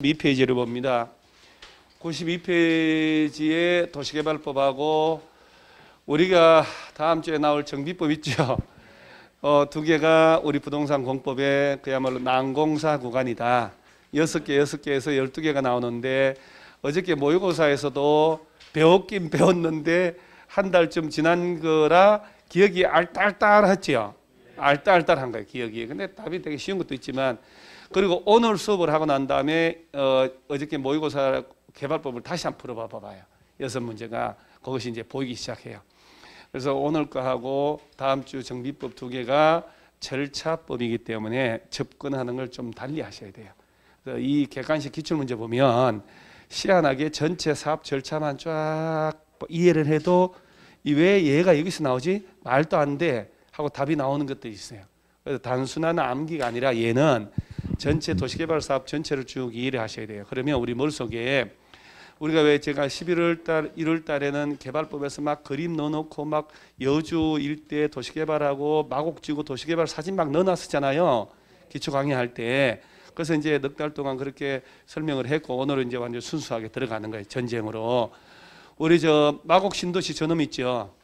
92페이지를 봅니다. 92페이지에 도시개발법하고 우리가 다음 주에 나올 정비법 있죠. 두 개가 우리 부동산 공법의 그야말로 난공사 구간이다. 6개에서 12개가 나오는데 어저께 모의고사에서도 배웠긴 배웠는데 한 달쯤 지난 거라 기억이 알딸딸하죠. 알딸딸한 거예요, 기억이. 근데 답이 되게 쉬운 것도 있지만, 그리고 오늘 수업을 하고 난 다음에 어저께 모의고사 개발법을 다시 한번 풀어봐 봐요. 6문제가 그것이 이제 보이기 시작해요. 그래서 오늘 거하고 다음 주 정비법 두 개가 절차법이기 때문에 접근하는 걸 좀 달리 하셔야 돼요. 그래서 이 객관식 기출문제 보면 시한하게 전체 사업 절차만 쫙 이해를 해도 왜 얘가 여기서 나오지? 말도 안 돼 하고 답이 나오는 것들이 있어요. 그래서 단순한 암기가 아니라 얘는 전체 도시개발 사업 전체를 쭉 이해를 하셔야 돼요. 그러면 우리 머릿속에 우리가 왜 제가 11월 달, 1월 달에는 개발법에서 막 그림 넣어놓고 막 여주 일대 도시개발하고 마곡지구 도시개발 사진 막 넣어놨었잖아요. 기초 강의할 때. 그래서 이제 넉 달 동안 그렇게 설명을 했고 오늘은 이제 완전 순수하게 들어가는 거예요. 전쟁으로. 우리 저 마곡 신도시 저놈 있죠.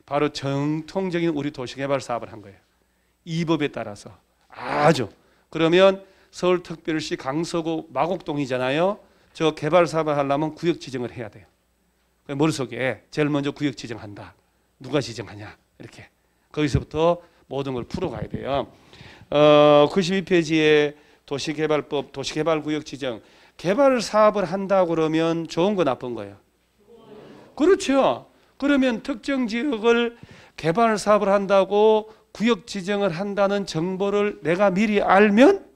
바로 정통적인 우리 도시개발 사업을 한 거예요. 이 법에 따라서. 아주. 그러면 서울특별시 강서구 마곡동이잖아요. 저 개발 사업을 하려면 구역 지정을 해야 돼요. 머릿속에 제일 먼저 구역 지정한다. 누가 지정하냐 이렇게. 거기서부터 모든 걸 풀어가야 돼요. 92페이지에 도시개발법, 도시개발구역 지정. 개발 사업을 한다고 그러면 좋은 거 나쁜 거예요? 그렇죠. 그러면 특정 지역을 개발 사업을 한다고 구역 지정을 한다는 정보를 내가 미리 알면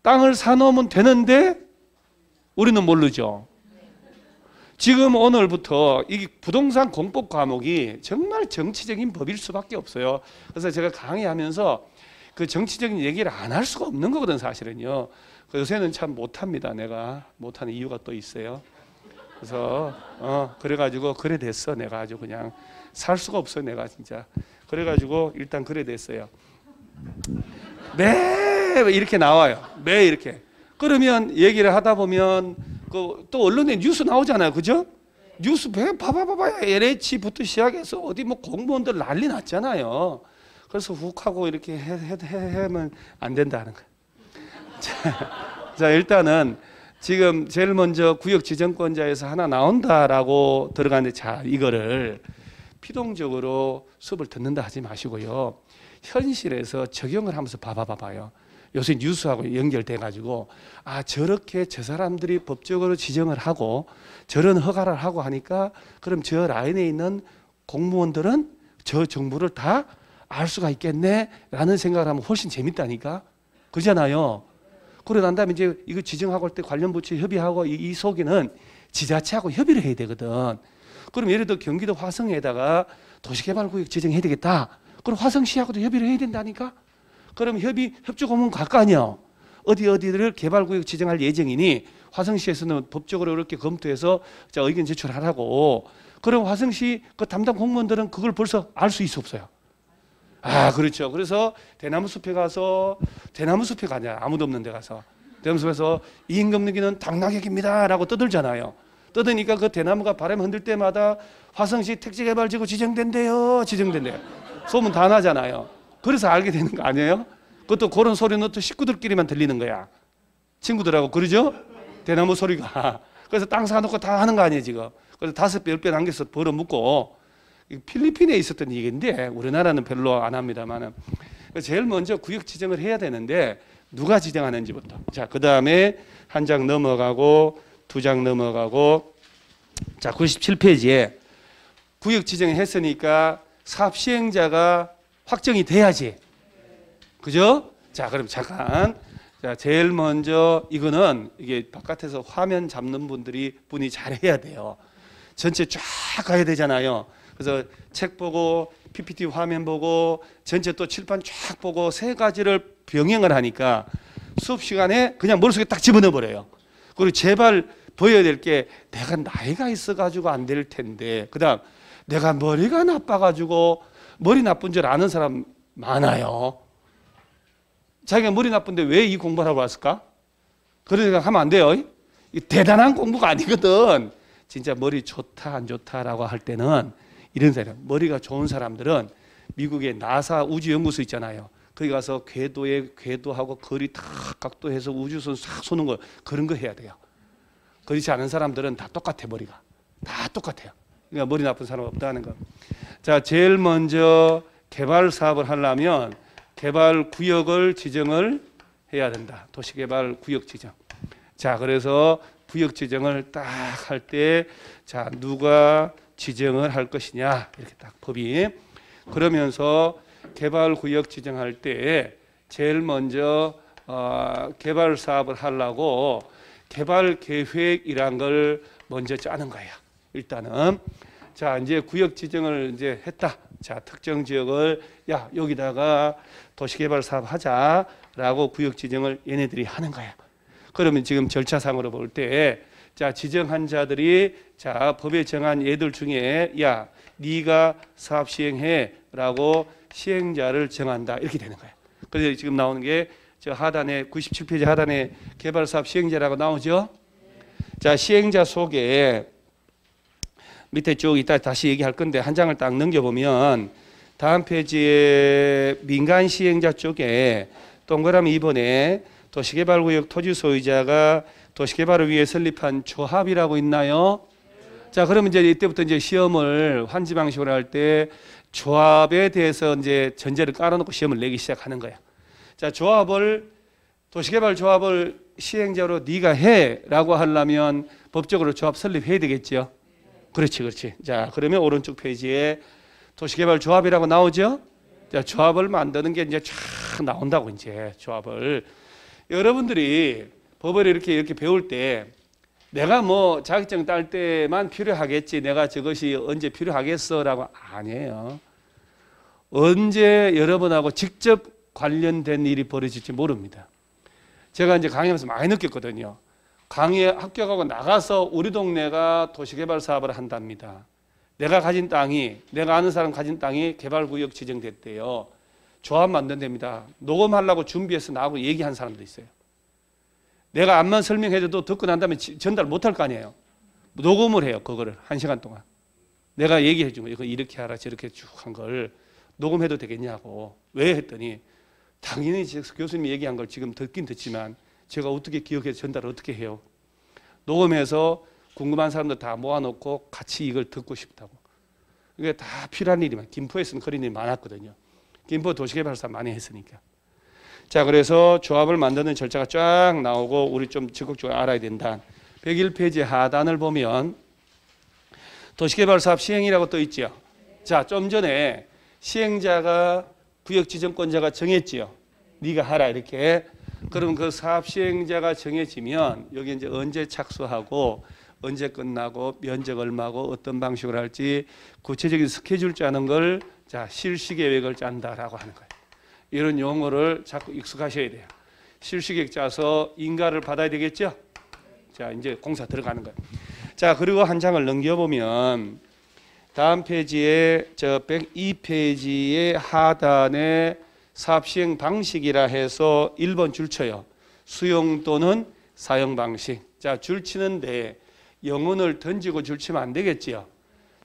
땅을 사놓으면 되는데 우리는 모르죠. 지금 오늘부터 이 부동산 공법 과목이 정말 정치적인 법일 수밖에 없어요. 그래서 제가 강의하면서 그 정치적인 얘기를 안 할 수가 없는 거거든 사실은요. 요새는 참 못합니다. 내가 못하는 이유가 또 있어요. 그래서 그래가지고 그래 됐어. 내가 아주 그냥 살 수가 없어 내가 진짜. 그래가지고 일단 그래 됐어요. 네 이렇게 나와요. 네 이렇게. 그러면 얘기를 하다 보면 또 언론에 뉴스 나오잖아요. 그죠? 뉴스 봐봐봐봐요. LH부터 시작해서 어디 뭐 공무원들 난리 났잖아요. 그래서 훅 하고 이렇게 하면 안 된다는 거예요. 자 일단은 지금 제일 먼저 구역 지정권자에서 하나 나온다라고 들어가는데 자 이거를 피동적으로 수업을 듣는다 하지 마시고요. 현실에서 적용을 하면서 봐봐요. 요새 뉴스하고 연결돼 가지고 아 저렇게 저 사람들이 법적으로 지정을 하고 저런 허가를 하고 하니까 그럼 저 라인에 있는 공무원들은 저 정보를 다 알 수가 있겠네 라는 생각을 하면 훨씬 재밌다니까. 그러잖아요. 그러고 난 다음에 이제 이거 지정하고 할 때 관련 부처 협의하고 이 속에는 지자체하고 협의를 해야 되거든. 그럼 예를 들어 경기도 화성에다가 도시개발구역 지정해야 되겠다. 그럼 화성시하고도 협의를 해야 된다니까. 그럼 협조공문 갈 거 아니야. 어디를 개발구역 지정할 예정이니 화성시에서는 법적으로 이렇게 검토해서 자 의견 제출하라고. 그럼 화성시 그 담당 공무원들은 그걸 벌써 알 수 있어 없어요? 아 그렇죠. 그래서 대나무숲에 가서 대나무숲에 가냐 아무도 없는 데 가서 대나무숲에서 이 임금님은 당락역입니다 라고 떠들잖아요. 떠드니까 그 대나무가 바람 흔들 때마다 화성시 택지개발지구 지정된대요. 소문 다 나잖아요. 그래서 알게 되는 거 아니에요? 그것도 그런 소리는 또 식구들끼리만 들리는 거야. 친구들하고 그러죠? 대나무 소리가. 그래서 땅 사놓고 다 하는 거 아니에요 지금. 그래서 5배 10배 남겨서 벌어먹고. 필리핀에 있었던 얘기인데 우리나라는 별로 안 합니다만 제일 먼저 구역 지정을 해야 되는데 누가 지정하는지부터. 자, 그 다음에 한 장 넘어가고 두 장 넘어가고 자 97페이지에 구역 지정했으니까 사업 시행자가 확정이 돼야지. 그죠? 자, 그럼 잠깐. 자, 제일 먼저 이거는 이게 바깥에서 화면 잡는 분이 잘해야 돼요. 전체 쫙 가야 되잖아요. 그래서 책 보고 PPT 화면 보고 전체 또 칠판 쫙 보고 세 가지를 병행을 하니까 수업 시간에 그냥 머릿속에 딱 집어넣어 버려요. 그리고 제발 보여야 될 게 내가 나이가 있어가지고 안 될 텐데 그다음 내가 머리가 나빠가지고 머리 나쁜 줄 아는 사람 많아요. 자기가 머리 나쁜데 왜 이 공부를 하고 왔을까? 그런 생각 하면 안 돼요. 이 대단한 공부가 아니거든. 진짜 머리 좋다 안 좋다라고 할 때는 이런 사람, 머리가 좋은 사람들은 미국의 나사 우주연구소 있잖아요. 거기 가서 궤도에 궤도하고 거리 다 각도해서 우주선 싹 쏘는 거, 그런 거 해야 돼요. 그렇지 않은 사람들은 다 똑같아. 머리가 다 똑같아요. 그러니까 머리 나쁜 사람 없다는 거. 자, 제일 먼저 개발 사업을 하려면 개발 구역을 지정을 해야 된다. 도시개발 구역 지정. 자, 그래서 구역 지정을 딱 할 때, 자, 누가 지정을 할 것이냐, 이렇게 딱 법이. 그러면서 개발 구역 지정할 때 제일 먼저 개발 사업을 하려고 개발 계획이란 걸 먼저 짜는 거예요. 일단은. 자, 이제 구역 지정을 이제 했다. 자, 특정 지역을, 야, 여기다가 도시개발 사업 하자라고 구역 지정을 얘네들이 하는 거야. 그러면 지금 절차상으로 볼 때, 자, 지정한 자들이, 자, 법에 정한 얘들 중에, 야, 네가 사업 시행해라고 시행자를 정한다. 이렇게 되는 거야. 그래서 지금 나오는 게 저 하단에 97페이지 하단에 개발 사업 시행자라고 나오죠. 자, 시행자 속에 밑에 쭉 이따 다시 얘기할 건데 한 장을 딱 넘겨보면 다음 페이지에 민간 시행자 쪽에 동그라미 2번에 도시개발구역 토지 소유자가 도시개발을 위해 설립한 조합이라고 있나요? 자, 그러면 이제 이때부터 이제 시험을 환지 방식으로 할 때 조합에 대해서 이제 전제를 깔아놓고 시험을 내기 시작하는 거야. 자, 조합을 도시개발 조합을 시행자로 네가 해라고 하려면 법적으로 조합 설립해야 되겠죠. 그렇지, 그렇지. 자, 그러면 오른쪽 페이지에 도시개발 조합이라고 나오죠. 자, 조합을 만드는 게 이제 쫙 나온다고. 이제 조합을 여러분들이 법을 이렇게 배울 때 내가 뭐 자격증 딸 때만 필요하겠지, 내가 저것이 언제 필요하겠어라고 아니에요. 언제 여러분하고 직접 관련된 일이 벌어질지 모릅니다. 제가 이제 강의하면서 많이 느꼈거든요. 강의에 합격하고 나가서 우리 동네가 도시개발 사업을 한답니다. 내가 가진 땅이, 내가 아는 사람 가진 땅이 개발구역 지정됐대요. 조합 만든답니다. 녹음하려고 준비해서 나하고 얘기한 사람도 있어요. 내가 암만 설명해줘도 듣고 난 다음에 전달 못할 거 아니에요. 녹음을 해요. 그거를 1시간 동안. 내가 얘기해 주면 이거 이렇게 하라 저렇게 쭉 한 걸 녹음해도 되겠냐고. 왜 했더니 당연히 교수님이 얘기한 걸 지금 듣긴 듣지만 제가 어떻게 기억해서 전달을 어떻게 해요. 녹음해서 궁금한 사람들 다 모아놓고 같이 이걸 듣고 싶다고. 이게 다 필요한 일이만. 김포에서는 그런 일이 많았거든요. 김포 도시개발사 많이 했으니까. 자, 그래서 조합을 만드는 절차가 쫙 나오고 우리 좀 적극적으로 알아야 된다. 101페이지 하단을 보면 도시개발 사업 시행이라고 떠 있죠. 자, 좀 전에 시행자가 구역지정권자가 정했지요. 네가 하라 이렇게. 그럼 그 사업 시행자가 정해지면 여기 이제 언제 착수하고 언제 끝나고 면적 얼마고 어떤 방식으로 할지 구체적인 스케줄 짜는 걸 자, 실시계획을 짠다라고 하는 거예요. 이런 용어를 자꾸 익숙하셔야 돼요. 실시계획 짜서 인가를 받아야 되겠죠? 자, 이제 공사 들어가는 거예요. 자, 그리고 한 장을 넘겨보면 다음 페이지에 저 102페이지의 하단에 사업 시행 방식이라 해서 1번 줄쳐요. 수용 또는 사용 방식. 자, 줄치는데 영혼을 던지고 줄치면 안 되겠지요.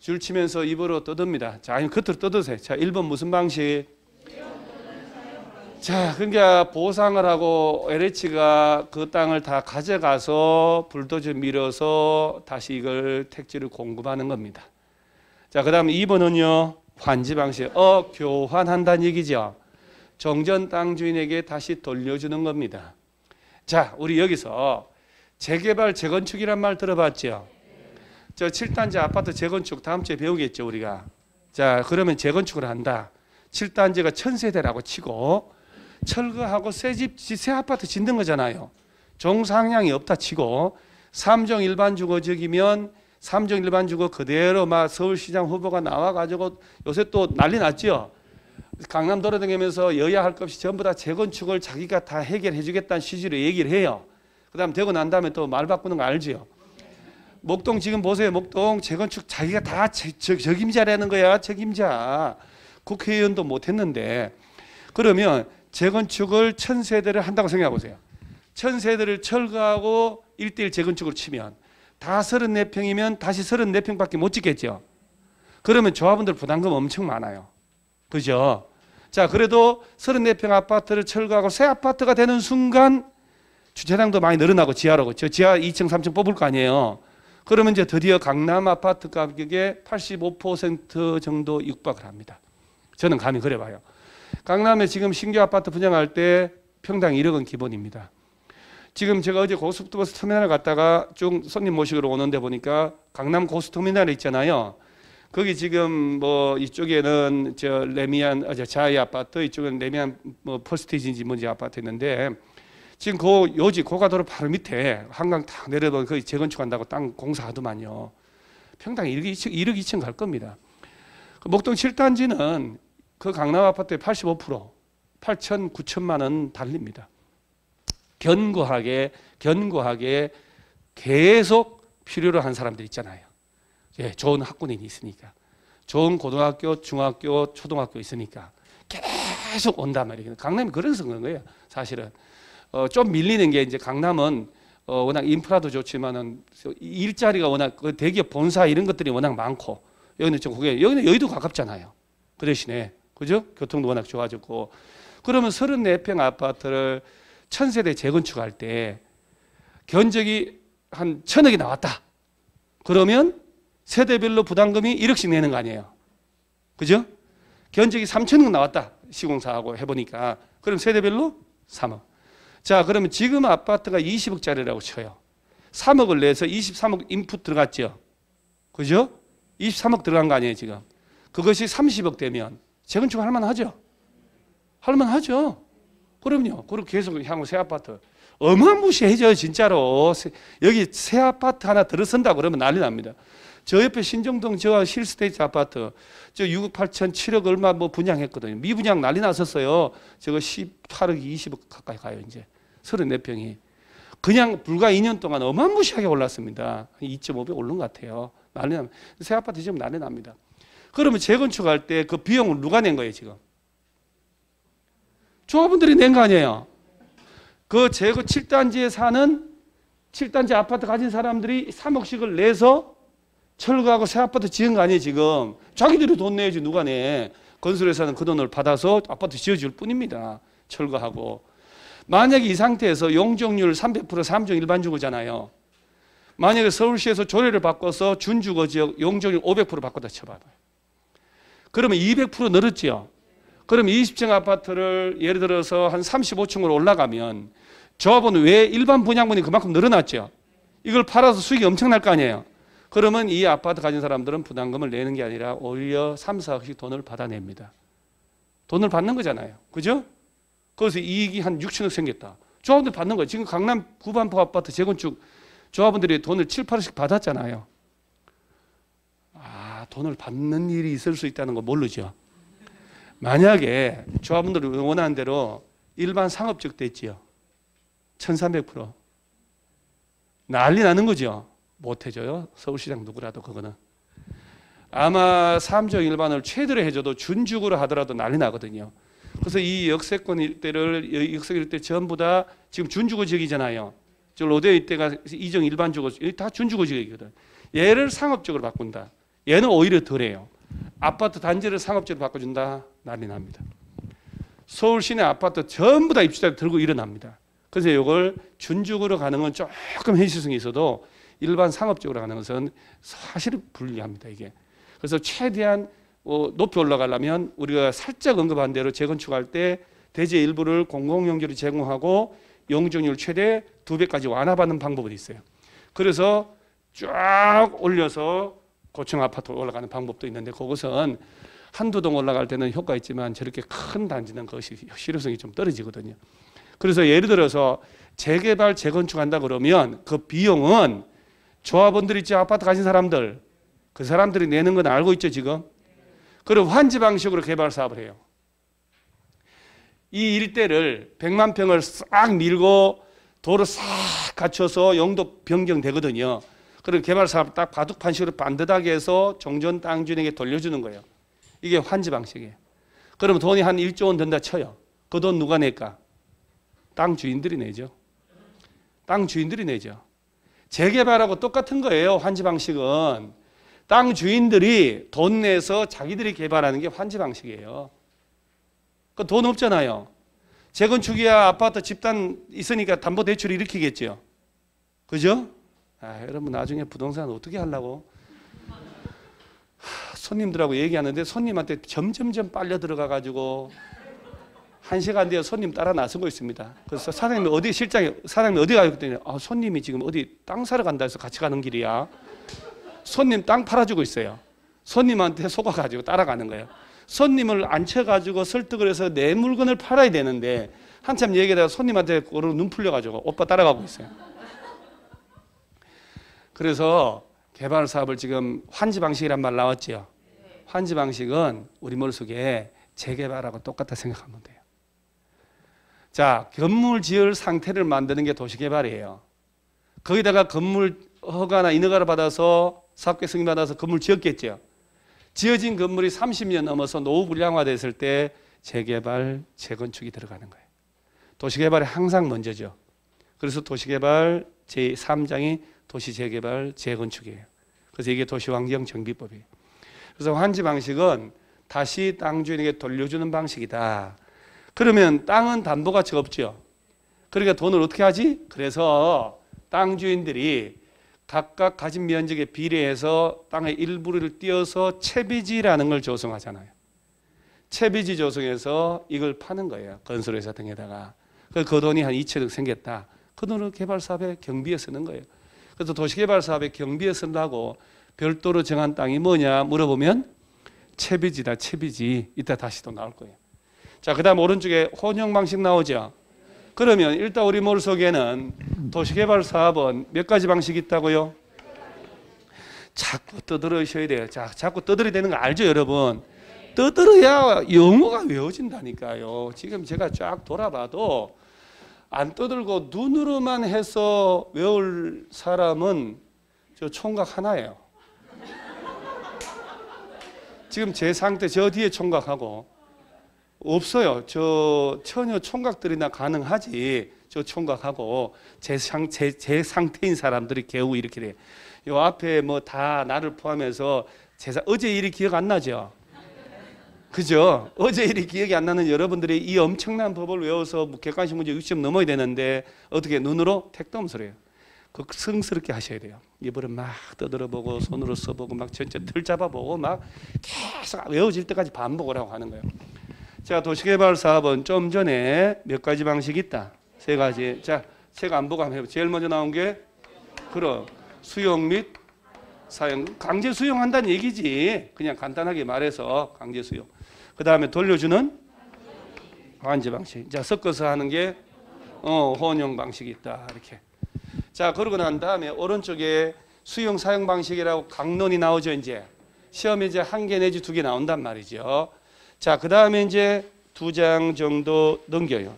줄치면서 입으로 떠듭니다. 자, 아니 겉으로 떠드세요. 자, 1번 무슨 방식? 자, 그러니까 보상을 하고 LH가 그 땅을 다 가져가서 불도저 밀어서 다시 이걸 택지를 공급하는 겁니다. 자, 그 다음에 2번은요. 환지 방식. 교환한다는 얘기죠. 정전 땅 주인에게 다시 돌려주는 겁니다. 자, 우리 여기서 재개발, 재건축이란 말 들어봤죠? 저 7단지 아파트 재건축 다음 주에 배우겠죠, 우리가. 자, 그러면 재건축을 한다. 7단지가 1000세대라고 치고 철거하고 새 집, 새 아파트 짓는 거잖아요. 종상향이 없다 치고 3종 일반 주거지역이면 3종 일반 주거 그대로 막 서울시장 후보가 나와가지고 요새 또 난리 났죠. 강남 돌아다니면서 여야 할 것 없이 전부 다 재건축을 자기가 다 해결해 주겠다는 취지로 얘기를 해요. 그 다음 되고 난 다음에 또 말 바꾸는 거 알죠. 목동 지금 보세요. 목동 재건축 자기가 다 책임자라는 거야. 책임자. 국회의원도 못했는데. 그러면 재건축을 1000세대를 한다고 생각해 보세요. 1000세대를 철거하고 1대1 재건축으로 치면 다 34평이면 다시 34평밖에 못 짓겠죠. 그러면 조합원들 부담금 엄청 많아요. 그죠? 자, 그래도 34평 아파트를 철거하고 새 아파트가 되는 순간 주차장도 많이 늘어나고 지하로, 저 지하 2층, 3층 뽑을 거 아니에요. 그러면 이제 드디어 강남 아파트 가격의 85% 정도 육박을 합니다. 저는 감히 그래 봐요. 강남에 지금 신규 아파트 분양할 때 평당 1억 원 기본입니다. 지금 제가 어제 고속버스 터미널 갔다가 쭉 손님 모시러 오는데 보니까 강남 고속터미널에 있잖아요. 거기 지금 뭐 이쪽에는 저 레미안 자이 아파트, 이쪽은 레미안 뭐 퍼스티지인지 뭔지 아파트 있는데 지금 그 요지 고가도로 바로 밑에 한강 탁 내려보면 거기 재건축한다고 땅 공사하더만요. 평당 1억 2천 갈 겁니다. 그 목동 7단지는 그 강남 아파트의 85% 8천 9천만 원 달립니다. 견고하게 계속 필요로 한 사람들 있잖아요. 예, 좋은 학군인이 있으니까, 좋은 고등학교, 중학교, 초등학교 있으니까 계속 온단 말이에요. 강남이 그래서 그런 거예요. 사실은 좀 밀리는 게 이제 강남은 워낙 인프라도 좋지만은 일자리가 워낙 그 대기업 본사 이런 것들이 워낙 많고 여기는 좀 그게 여기는 여의도 가깝잖아요. 그 대신에 그죠? 교통도 워낙 좋아졌고 그러면 34평 아파트를 1000세대 재건축할 때 견적이 한 1000억이 나왔다. 그러면 세대별로 부담금이 1억씩 내는 거 아니에요. 그죠? 견적이 3000억 나왔다. 시공사하고 해보니까. 그럼 세대별로 3억. 자, 그러면 지금 아파트가 20억짜리라고 쳐요. 3억을 내서 23억 인풋 들어갔죠. 그죠? 23억 들어간 거 아니에요, 지금. 그것이 30억 되면 재건축 할 만하죠? 할 만하죠? 그럼요. 그리고 계속 향후 새 아파트. 어마무시해져요, 진짜로. 여기 새 아파트 하나 들어선다 그러면 난리 납니다. 저 옆에 신정동 저 힐스테이트 아파트 저 6억 8천 7억 얼마 뭐 분양했거든요. 미분양 난리 났었어요. 저거 18억 20억 가까이 가요. 이제 34평이 그냥 불과 2년 동안 어마무시하게 올랐습니다. 2.5배 오른 것 같아요. 난리 납니다. 새 아파트 지금 난리 납니다. 그러면 재건축할 때 그 비용을 누가 낸 거예요, 지금? 조합원들이 낸 거 아니에요. 그 제거 7단지에 사는 7단지 아파트 가진 사람들이 3억씩을 내서 철거하고 새 아파트 지은 거 아니에요, 지금. 자기들이 돈 내야지 누가 내. 건설회사는 그 돈을 받아서 아파트 지어줄 뿐입니다. 철거하고. 만약에 이 상태에서 용적률 300% 3종 일반주거잖아요. 만약에 서울시에서 조례를 바꿔서 준주거 지역 용적률 500% 바꿔다 쳐봐봐요. 그러면 200% 늘었죠. 그럼 20층 아파트를 예를 들어서 한 35층으로 올라가면 조합은 왜 일반 분양분이 그만큼 늘어났죠. 이걸 팔아서 수익이 엄청날 거 아니에요. 그러면 이 아파트 가진 사람들은 부담금을 내는 게 아니라 오히려 3, 4억씩 돈을 받아냅니다. 돈을 받는 거잖아요. 그죠? 그래서 이익이 한 6천억 생겼다. 조합원들 받는 거예요. 지금 강남 구반포 아파트 재건축 조합원들이 돈을 7, 8억씩 받았잖아요. 아, 돈을 받는 일이 있을 수 있다는 거 모르죠. 만약에 조합원들이 원하는 대로 일반 상업적 됐지요. 1300% 난리 나는 거죠. 못 해줘요. 서울시장 누구라도 그거는. 아마 3종 일반을 최대로 해줘도 준주거로 하더라도 난리 나거든요. 그래서 이 역세권 일대를 역세권 일대 전부 다 지금 준주거 지역이잖아요. 저 로데오 일대가 2종 일반주거 다 준주거 지역이거든. 얘를 상업적으로 바꾼다. 얘는 오히려 덜해요. 아파트 단지를 상업적으로 바꿔준다. 난리 납니다. 서울 시내 아파트 전부 다 입주자 들고 일어납니다. 그래서 이걸 준주거로 가는 건 조금 현실성이 있어도 일반 상업적으로 가는 것은 사실은 불리합니다. 이게. 그래서 최대한 높이 올라가려면 우리가 살짝 언급한 대로 재건축할 때 대지 일부를 공공용지로 제공하고 용적률 최대 2배까지 완화받는 방법이 있어요. 그래서 쫙 올려서 고층 아파트 올라가는 방법도 있는데 그것은 한두 동 올라갈 때는 효과 있지만 저렇게 큰 단지는 그것이 실효성이 좀 떨어지거든요. 그래서 예를 들어서 재개발 재건축한다 그러면 그 비용은 조합원들 있죠. 아파트 가진 사람들. 그 사람들이 내는 건 알고 있죠, 지금. 그리고 환지 방식으로 개발 사업을 해요. 이 일대를 100만 평을 싹 밀고 도로 싹 갖춰서 용도 변경되거든요. 그리고 개발 사업 딱 바둑판식으로 반듯하게 해서 종전 땅주인에게 돌려주는 거예요. 이게 환지 방식이에요. 그러면 돈이 한 1조 원 든다 쳐요. 그 돈 누가 낼까? 땅 주인들이 내죠. 땅 주인들이 내죠. 재개발하고 똑같은 거예요. 환지 방식은. 땅 주인들이 돈 내서 자기들이 개발하는 게 환지 방식이에요. 그 돈 없잖아요. 재건축이야 아파트 집단 있으니까 담보대출 일으키겠죠. 그죠? 여러분 나중에 부동산 어떻게 하려고? 손님들하고 얘기하는데 손님한테 점점점 빨려 들어가가지고 1시간 뒤에 손님 따라 나서고 있습니다. 그래서 사장님 어디 실장이 사장님 어디 가요? 그랬더니 손님이 지금 어디 땅 사러 간다 해서 같이 가는 길이야. 손님 땅 팔아주고 있어요. 손님한테 속아가지고 따라가는 거예요. 손님을 앉혀가지고 설득을 해서 내 물건을 팔아야 되는데 한참 얘기하다가 손님한테 눈 풀려가지고 오빠 따라가고 있어요. 그래서 개발 사업을 지금 환지 방식이란 말 나왔죠. 환지 방식은 우리 머릿속에 재개발하고 똑같다 생각하면 돼요. 자, 건물 지을 상태를 만드는 게 도시개발이에요. 거기다가 건물 허가나 인허가를 받아서 사업계 승인받아서 건물 지었겠죠. 지어진 건물이 30년 넘어서 노후 불량화됐을 때 재개발, 재건축이 들어가는 거예요. 도시개발이 항상 먼저죠. 그래서 도시개발 제3장이 도시재개발, 재건축이에요. 그래서 이게 도시환경정비법이에요. 그래서 환지 방식은 다시 땅 주인에게 돌려주는 방식이다. 그러면 땅은 담보가치가 없죠. 그러니까 돈을 어떻게 하지? 그래서 땅 주인들이 각각 가진 면적에 비례해서 땅의 일부를 띄어서 채비지라는 걸 조성하잖아요. 채비지 조성해서 이걸 파는 거예요. 건설회사 등에다가. 그 돈이 한 2천억 생겼다. 그 돈을 개발 사업에 경비에 쓰는 거예요. 그래서 도시개발 사업에 경비에 쓴다고 별도로 정한 땅이 뭐냐 물어보면 채비지다. 채비지. 이따 다시 또 나올 거예요. 자, 그 다음 오른쪽에 혼용 방식 나오죠. 그러면 일단 우리 머릿속에는 도시개발 사업은 몇 가지 방식이 있다고요? 자꾸 떠들으셔야 돼요. 자, 자꾸 떠들어야 되는 거 알죠, 여러분? 떠들어야 영어가 외워진다니까요. 지금 제가 쫙 돌아봐도 안 떠들고 눈으로만 해서 외울 사람은 저 총각 하나예요. 지금 제 상태 저 뒤에 총각하고 없어요. 저 처녀 총각들이나 가능하지. 저 총각하고 제 상태인 사람들이 겨우 이렇게 돼요. 요 앞에 뭐 다 나를 포함해서 어제 일이 기억 안 나죠? 그죠? 어제 일이 기억이 안 나는 여러분들이 이 엄청난 법을 외워서 객관식 문제 60점 넘어야 되는데 어떻게 눈으로 택도 없어요. 그 성스럽게 하셔야 돼요. 입으로 막 떠들어보고 손으로 써보고 막 전체 틀 잡아보고 막 계속 외워질 때까지 반복을 하는 거예요. 자, 도시개발 사업은 좀 전에 몇 가지 방식이 있다. 3가지. 자, 제가 안 보고 한번 해볼게요. 제일 먼저 나온 게 그럼 수용 및 사용. 강제 수용한다는 얘기지. 그냥 간단하게 말해서 강제 수용. 그 다음에 돌려주는 환지 방식. 자, 섞어서 하는 게 혼용 방식이 있다. 이렇게. 자, 그러고 난 다음에 오른쪽에 수용 사용 방식이라고 강론이 나오죠. 이제 시험에 이제 1개 내지 2개 나온단 말이죠. 자, 그 다음에 이제 2장 정도 넘겨요.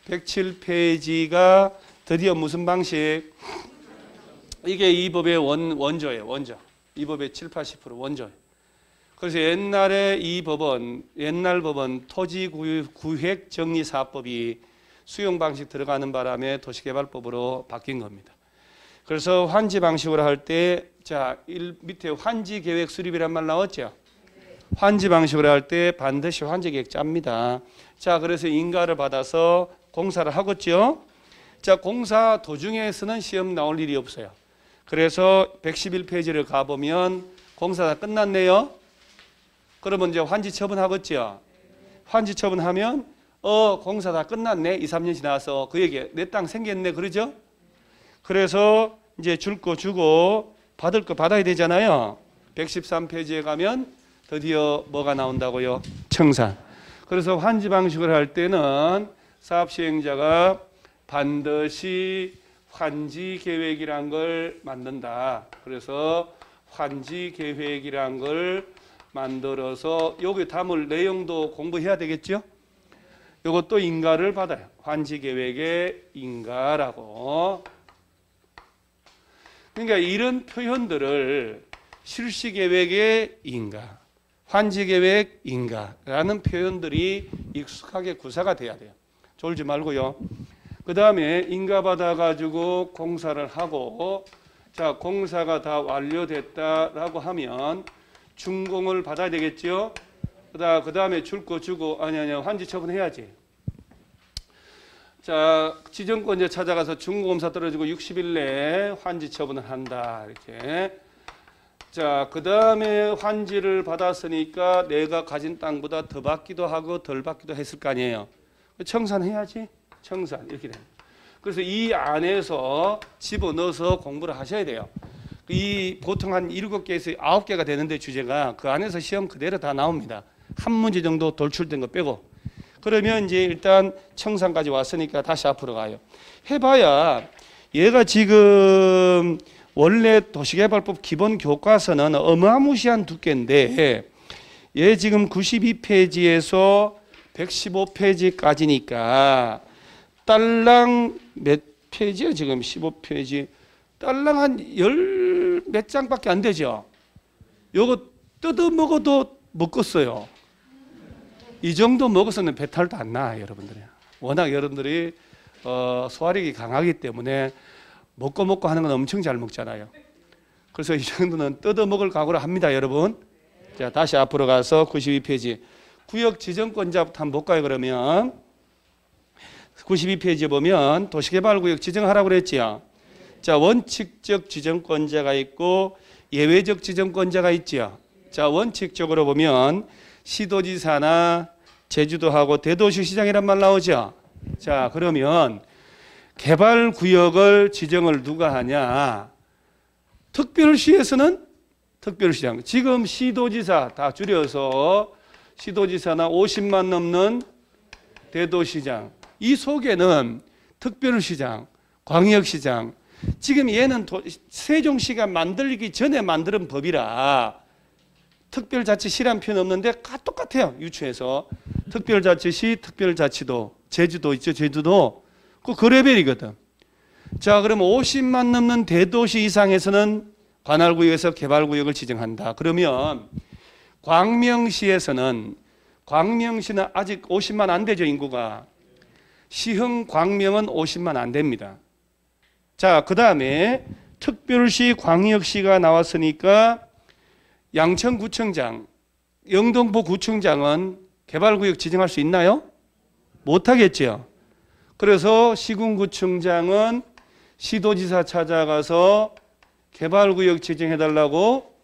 107페이지가 드디어 무슨 방식? 이게 이 법의 원조예요. 원조. 이 법의 7, 80% 원조예요. 그래서 옛날 법은 토지구획정리사업법이 수용 방식 들어가는 바람에 도시개발법으로 바뀐 겁니다. 그래서 환지 방식으로 할 때, 자, 밑에 환지 계획 수립이란 말 나왔죠? 환지 방식으로 할 때 반드시 환지 계획 짭니다. 자, 그래서 인가를 받아서 공사를 하겠죠? 자, 공사 도중에서는 시험 나올 일이 없어요. 그래서 111페이지를 가보면 공사 다 끝났네요. 그러면 이제 환지 처분하겠죠? 환지 처분하면 공사 다 끝났네. 2, 3년 지나서 그 얘기 내 땅 생겼네. 그러죠? 그래서 이제 줄 거 주고 받을 거 받아야 되잖아요. 113페이지에 가면 드디어 뭐가 나온다고요? 청산. 그래서 환지 방식을 할 때는 사업 시행자가 반드시 환지 계획이란 걸 만든다. 그래서 환지 계획이란 걸 만들어서 여기 담을 내용도 공부해야 되겠죠? 이것도 인가를 받아요. 환지 계획의 인가라고. 그러니까 이런 표현들을 실시 계획의 인가, 환지 계획 인가라는 표현들이 익숙하게 구사가 돼야 돼요. 졸지 말고요. 그 다음에 인가 받아가지고 공사를 하고, 자, 공사가 다 완료됐다라고 하면 준공을 받아야 되겠죠? 그 다음에 줄 거 주고, 아니, 환지 처분해야지. 자, 지정권자 찾아가서 준공검사 떨어지고 60일 내에 환지 처분을 한다. 이렇게. 자, 그 다음에 환지를 받았으니까 내가 가진 땅보다 더 받기도 하고 덜 받기도 했을 거 아니에요. 청산해야지. 청산. 이렇게 됩니다. 그래서 이 안에서 집어넣어서 공부를 하셔야 돼요. 이 보통 한 7개에서 9개가 되는데 주제가 그 안에서 시험 그대로 다 나옵니다. 한 문제 정도 돌출된 거 빼고. 그러면 이제 일단 청산까지 왔으니까 다시 앞으로 가요. 해봐야 얘가 지금 원래 도시개발법 기본 교과서는 어마무시한 두께인데 얘 지금 92페이지에서 115페이지까지니까 딸랑 몇 페이지야 지금 15페이지 딸랑 한 10 몇 장밖에 안 되죠. 요거 뜯어 먹어도 먹겠어요. 이 정도 먹어서는 배탈도 안 나, 여러분들이. 워낙 여러분들이 소화력이 강하기 때문에 먹고 하는 건 엄청 잘 먹잖아요. 그래서 이 정도는 뜯어 먹을 각오를 합니다, 여러분. 자, 다시 앞으로 가서 92페이지. 구역 지정권자부터 한번 볼까요, 그러면? 92페이지에 보면 도시개발구역 지정하라고 그랬지요. 자, 원칙적 지정권자가 있고 예외적 지정권자가 있죠. 자, 원칙적으로 보면 시도지사나 제주도하고 대도시시장이란 말 나오죠. 자, 그러면 개발구역을 지정을 누가 하냐? 특별시에서는 특별시장. 지금 시도지사 다 줄여서 시도지사나 50만 넘는 대도시장. 이 속에는 특별시장, 광역시장. 지금 얘는 세종시가 만들기 전에 만든 법이라 특별자치시란 표현 없는데 똑같아요. 유추해서. 특별자치시, 특별자치도, 제주도 있죠. 제주도. 그 레벨이거든. 자, 그럼 50만 넘는 대도시 이상에서는 관할구역에서 개발구역을 지정한다. 그러면 광명시에서는 아직 50만 안 되죠, 인구가. 시흥 광명은 50만 안 됩니다. 자, 그 다음에 특별시 광역시가 나왔으니까 양천구청장, 영등포구청장은 개발구역 지정할 수 있나요? 못하겠죠. 그래서 시군구청장은 시도지사 찾아가서 개발구역 지정해달라고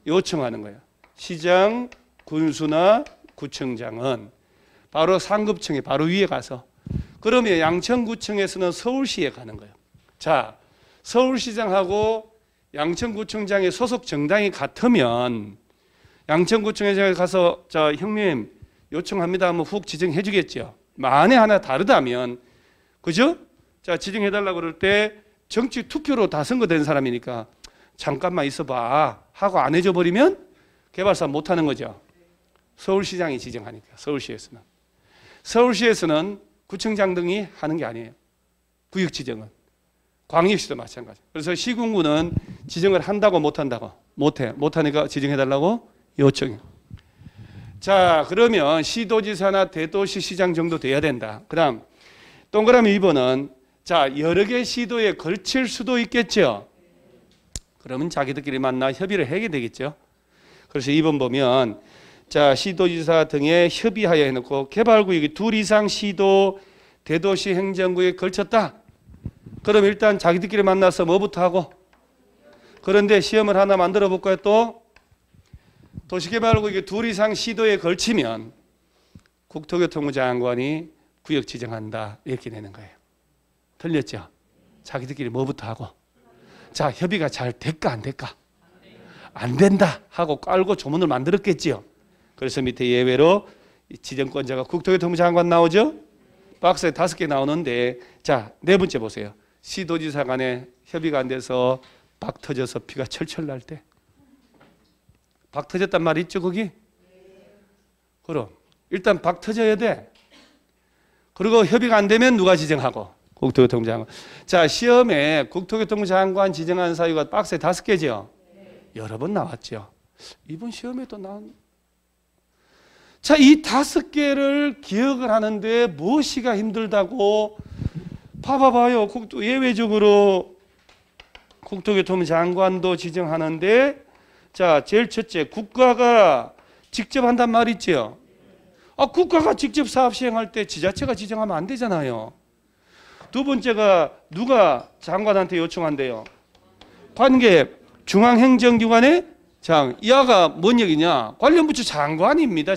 요청하는 거예요. 시장, 군수나 구청장은 바로 상급청에 바로 위에 가서. 그러면 양천구청에서는 서울시에 가는 거예요. 자, 서울시장하고 양천구청장의 소속 정당이 같으면 양천구청에 가서 자, 형님 요청합니다 하면 훅 지정해 주겠죠. 만에 하나 다르다면, 그죠? 자, 지정해달라고 그럴 때 정치 투표로 다 선거된 사람이니까 잠깐만 있어봐 하고 안 해줘 버리면 개발사 못 하는 거죠. 서울시장이 지정하니까. 서울시에서는 구청장 등이 하는 게 아니에요. 구역 지정은. 광역시도 마찬가지. 그래서 시군구는 지정을 한다고 못 한다고? 못해. 못하니까 지정해달라고 요청해요. 자, 그러면 시도지사나 대도시시장 정도 돼야 된다. 그 다음 동그라미 2번은 자, 여러 개 시도에 걸칠 수도 있겠죠. 그러면 자기들끼리 만나 협의를 하게 되겠죠. 그래서 2번 보면 자, 시도지사 등에 협의하여 해놓고 개발구역이 2 이상 시도 대도시 행정구역에 걸쳤다. 그럼 일단 자기들끼리 만나서 뭐부터 하고? 그런데 시험을 하나 만들어 볼까요? 또 도시개발구역이 2 이상 시도에 걸치면 국토교통부 장관이 구역 지정한다. 이렇게 되는 거예요. 틀렸죠? 자기들끼리 뭐부터 하고? 자, 협의가 잘 될까 안 될까? 안 된다 하고 깔고 조문을 만들었겠지요. 그래서 밑에 예외로 지정권자가 국토교통부 장관 나오죠? 박스에 5개 나오는데 자, 4번째 보세요. 시도지사 간에 협의가 안 돼서 박 터져서 피가 철철 날 때. 박 터졌단 말 있죠, 거기? 그럼 일단 박 터져야 돼. 그리고 협의가 안 되면 누가 지정하고? 국토교통부 장관. 자, 시험에 국토교통부 장관 지정한 사유가 박스에 5개죠? 여러 번 나왔죠. 이번 시험에도 나온. 자, 이 5개를 기억을 하는데 무엇이가 힘들다고 봐봐요. 예외적으로 국토교통부 장관도 지정하는데, 자, 제일 첫째, 국가가 직접 한단 말 있죠. 국가가 직접 사업 시행할 때 지자체가 지정하면 안 되잖아요. 두 번째가 누가 장관한테 요청한대요? 관계 중앙행정기관의 이하가 뭔 얘기냐? 관련 부처 장관입니다.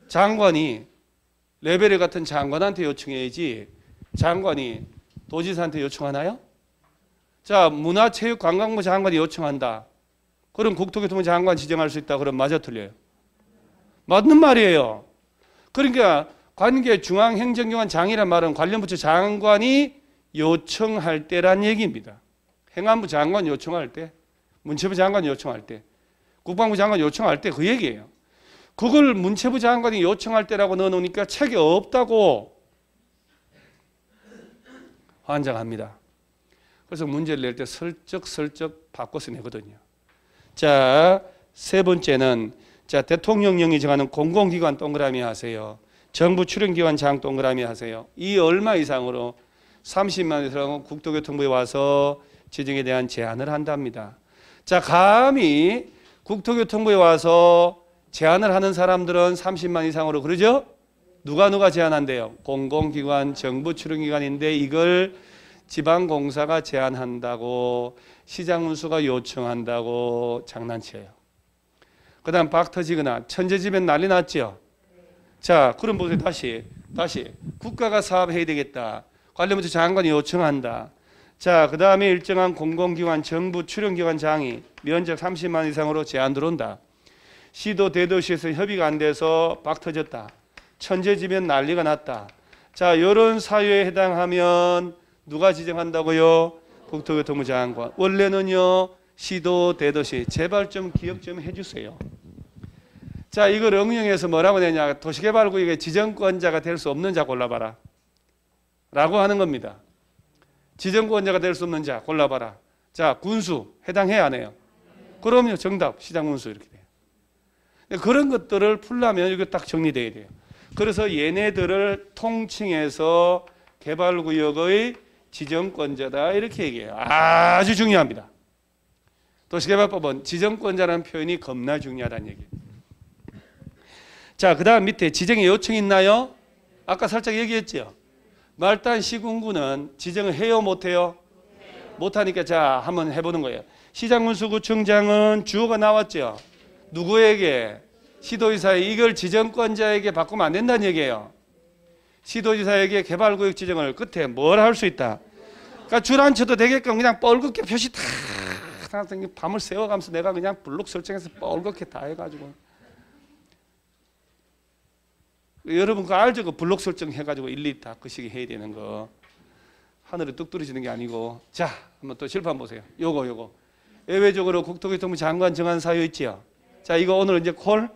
장관이 레벨에 같은 장관한테 요청해야지 장관이 도지사한테 요청하나요? 자, 문화체육관광부 장관이 요청한다. 그럼 국토교통부 장관 지정할 수 있다. 그럼 맞아 틀려요? 맞는 말이에요. 그러니까 관계 중앙행정기관 장이란 말은 관련 부처 장관이 요청할 때란 얘기입니다. 행안부 장관 요청할 때, 문체부 장관 요청할 때, 국방부 장관 요청할 때 그 얘기예요. 그걸 문체부 장관이 요청할 때라고 넣어놓으니까 책이 없다고 환장합니다. 그래서 문제를 낼 때 슬쩍 바꿔서 내거든요. 자, 세 번째는 대통령령이 정하는 공공기관 동그라미 하세요. 정부 출연기관 장 동그라미 하세요. 이 얼마 이상으로 30만 이상은 국토교통부에 와서 지정에 대한 제안을 한답니다. 자, 감히 국토교통부에 와서 제안을 하는 사람들은 30만 이상으로 그러죠? 누가 제안한대요? 공공기관, 정부 출연기관인데 이걸 지방공사가 제안한다고 시장문수가 요청한다고 장난쳐요. 그 다음 박 터지거나 천재지변 난리 났죠? 자, 그럼 보세요. 다시 국가가 사업해야 되겠다. 관련부처 장관이 요청한다. 자, 그 다음에 일정한 공공기관, 정부 출연기관 장이 면적 30만 이상으로 제안 들어온다. 시도 대도시에서 협의가 안 돼서 박 터졌다. 천재지변 난리가 났다. 자, 이런 사유에 해당하면 누가 지정한다고요? 국토교통부 장관. 원래는요, 시도 대도시. 제발 좀 기억 좀 해주세요. 자, 이걸 응용해서 뭐라고 되냐? 도시개발구역의 지정권자가 될 수 없는 자 골라봐라 라고 하는 겁니다. 지정권자가 될 수 없는 자 골라봐라. 자, 군수 해당해야 안 해요? 그럼요. 정답 시장군수 이렇게 돼요. 그런 것들을 풀려면 이거 딱 정리돼야 돼요. 그래서 얘네들을 통칭해서 개발구역의 지정권자다 이렇게 얘기해요. 아주 중요합니다. 도시개발법은 지정권자라는 표현이 겁나 중요하다는 얘기예요. 자, 그 다음 밑에 지정의 요청이 있나요? 아까 살짝 얘기했죠. 말단 시군구는 지정을 해요 못해요? 못하니까 자 한번 해보는 거예요. 시장군수구청장은 주어가 나왔죠. 누구에게? 시도지사에. 이걸 지정권자에게 바꾸면 안 된다는 얘기예요. 시도지사에게 개발구역 지정을 끝에 뭘 할 수 있다. 그러니까 줄 안 쳐도 되게끔 그냥 뻘겋게 표시 다 밤을 새워가면서 내가 그냥 블록 설정해서 뻘겋게 다 해가지고. 여러분 그거 알죠? 그 블록 설정 해가지고 일일이 다 그 시기 해야 되는 거. 하늘에 뚝 떨어지는 게 아니고. 자, 한번 또 실판 보세요. 요거. 예외적으로 국토교통부 장관 정한 사유 있지요? 자, 이거 오늘 이제 콜?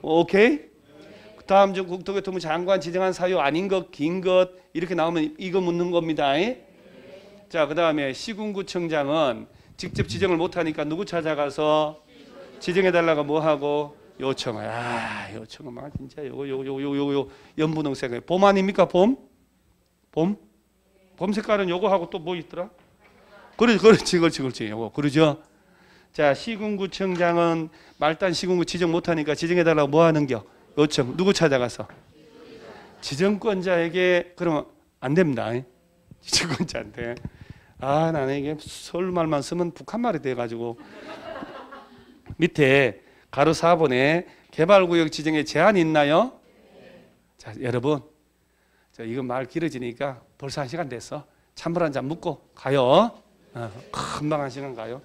오케이? 다음 주 국토교통부 장관 지정한 사유 아닌 것, 긴 것 이렇게 나오면 이거 묻는 겁니다. 자, 그 다음에 시군구청장은 직접 지정을 못하니까 누구 찾아가서 지정해달라고 뭐하고? 요청. 요청은 막 진짜 요거 연분홍색. 봄 아닙니까? 봄? 봄 색깔은 요거 하고 또 뭐 있더라? 그렇지. 요거. 그러죠? 자, 시군구청장은 말단 시군구 지정 못하니까 지정해달라고 뭐 하는겨? 요청. 누구 찾아가서? 지정권자에게. 그러면 안 됩니다. 지정권자한테. 나는 이게 서울 말만 쓰면 북한 말이 돼가지고. 밑에 가로 4번에 개발구역 지정에 제한이 있나요? 자, 여러분. 이거 말 길어지니까 벌써 1시간 됐어. 찬물 한 잔 묻고 가요. 금방 1시간 가요.